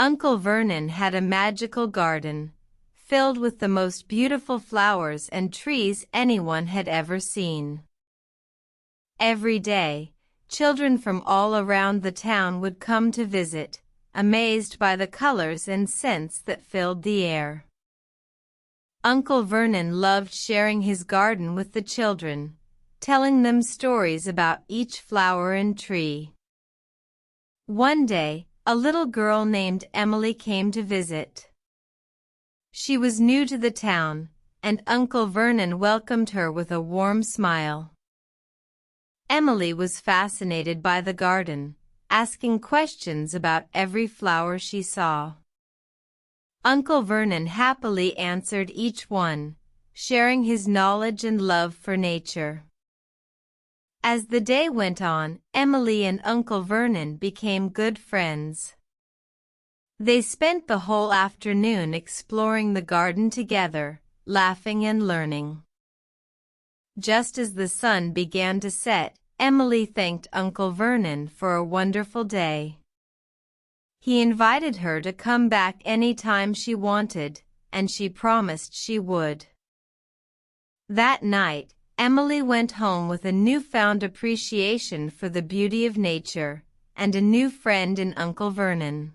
Uncle Vernon had a magical garden, filled with the most beautiful flowers and trees anyone had ever seen. Every day, children from all around the town would come to visit, amazed by the colors and scents that filled the air. Uncle Vernon loved sharing his garden with the children, telling them stories about each flower and tree. One day, a little girl named Emily came to visit. She was new to the town, and Uncle Vernon welcomed her with a warm smile. Emily was fascinated by the garden, asking questions about every flower she saw. Uncle Vernon happily answered each one, sharing his knowledge and love for nature. As the day went on, Emily and Uncle Vernon became good friends. They spent the whole afternoon exploring the garden together, laughing and learning. Just as the sun began to set, Emily thanked Uncle Vernon for a wonderful day. He invited her to come back any time she wanted, and she promised she would. That night, Emily went home with a newfound appreciation for the beauty of nature, and a new friend in Uncle Vernon.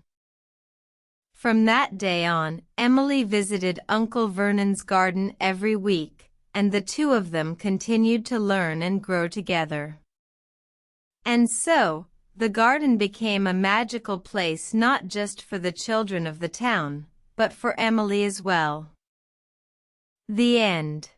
From that day on, Emily visited Uncle Vernon's garden every week, and the two of them continued to learn and grow together. And so, the garden became a magical place not just for the children of the town, but for Emily as well. The end.